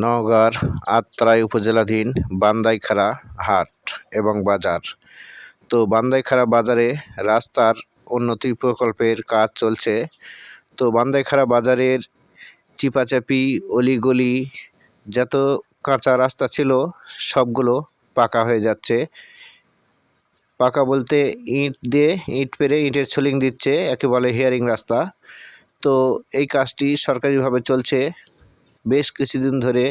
নওগাঁর আত্রাই উপজেলাধীন বান্দাইখাড়া হাট এবং বাজার। তো বান্দাইখাড়া বাজারে রাস্তার উন্নতি প্রকল্পের কাজ চলছে। তো বান্দাইখাড়া বাজারের চিপাচাপি অলিগলি যত কাঁচা রাস্তা ছিল সবগুলো পাকা হয়ে যাচ্ছে। পাকা বলতে ইট পেরে ইটের ছোলিং দিচ্ছে, একে বলে হেয়ারিং রাস্তা। তো এই কাজটি সরকারিভাবে চলছে বেশ কিছুদিন ধরে,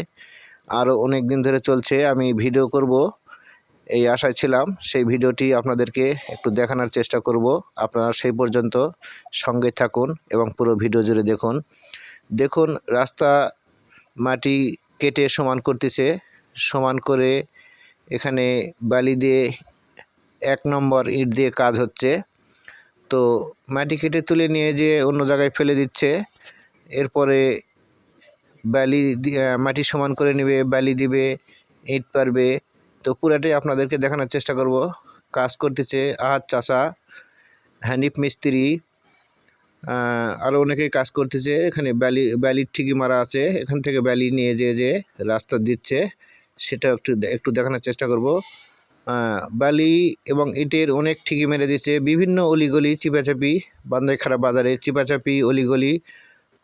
আরও অনেক দিন ধরে চলছে। আমি ভিডিও করব এই আশায় ছিলাম, সেই ভিডিওটি আপনাদেরকে একটু দেখানোর চেষ্টা করব। আপনারা সেই পর্যন্ত সঙ্গে থাকুন এবং পুরো ভিডিও জুড়ে দেখুন রাস্তা মাটি কেটে সমান করতেছে। সমান করে এখানে বালি দিয়ে 1 নম্বর ইট দিয়ে কাজ হচ্ছে। তো মাটি কেটে তুলে নিয়ে যেয়ে অন্য জায়গায় ফেলে দিচ্ছে। এরপরে মাটি সমান করে নেবে, বালি দিবে, ইট পারবে। তো পুরাটাই আপনাদেরকে দেখানোর চেষ্টা করব। কাজ করতেছে আহাদ চাচা, হানিফ মিস্ত্রি, আরও অনেকেই কাজ করতেছে। এখানে বালির ঠিকই মারা আছে, এখান থেকে বালি নিয়ে যে রাস্তা দিচ্ছে, সেটা একটু দেখানোর চেষ্টা করব। বালি এবং ইটের অনেক ঠিকই মেরে দিচ্ছে। বিভিন্ন অলিগলি চিপাচাপি, বান্দাইখাড়া বাজারে চিপাচাপি অলিগলি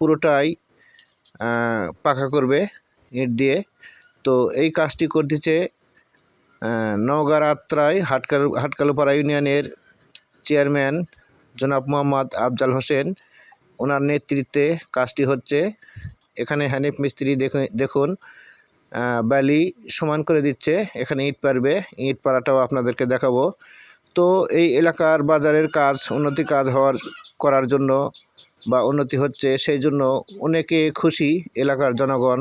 পুরোটাই পাকা করবে ইট দিয়ে। তো এই কাজটি করতেছে নওগাঁর আত্রাই হাটকালুপাড়া ইউনিয়নের চেয়ারম্যান জনাব মোহাম্মদ আফজাল হোসেন, ওনার নেতৃত্বে কাজটি হচ্ছে। এখানে হানিফ মিস্ত্রি দেখুন বালি সমান করে দিচ্ছে, এখানে ইট পারবে। ইট পাড়াটাও আপনাদেরকে দেখাবো। তো এই এলাকার বাজারের কাজ করার জন্য বা উন্নতি হচ্ছে, সেই জন্য অনেকে খুশি। এলাকার জনগণ,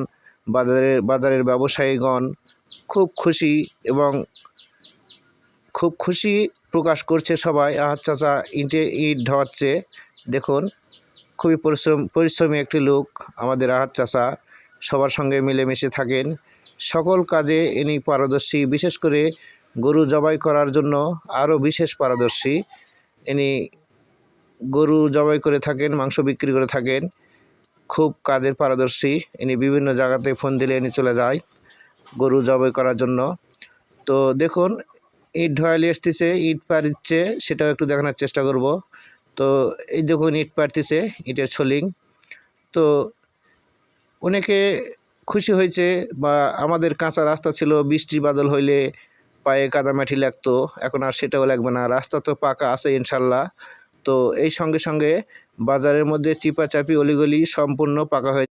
বাজারের ব্যবসায়ীগণ খুব খুশি এবং খুব খুশি প্রকাশ করছে সবাই। আহাদ চাচা ইট ঢোয়াচ্ছে, দেখুন খুবই পরিশ্রমী একটি লোক আমাদের আহাদ চাচা। সবার সঙ্গে মিলেমিশে থাকেন, সকল কাজে ইনি পারদর্শী। বিশেষ করে গরু জবাই করার জন্য আরও বিশেষ পারদর্শী। ইনি গরু জবাই করে থাকেন, মাংস বিক্রি করে থাকেন, খুব কাজের পারদর্শী। ইনি বিভিন্ন জায়গাতে ফোন দিলে ইনি চলে যায় গরু জবাই করার জন্য। তো দেখুন ইট ঢোয়ালি আসতেছে, ইট পাড়ছে, সেটাও একটু দেখানোর চেষ্টা করব। তো এই দেখুন ইট পাড়তেছে, ইটের ছোলিং। তো অনেকে খুশি হয়েছে। বা আমাদের কাঁচা রাস্তা ছিল, বৃষ্টি বাদল হইলে পায়ে কাদামাটি লাগতো, এখন আর সেটাও লাগবে না। রাস্তা তো পাকা আছে ইনশাল্লাহ। তো এই সঙ্গে বাজারের মধ্যে চিপাচাপি অলিগলি সম্পূর্ণ পাকা হয়ে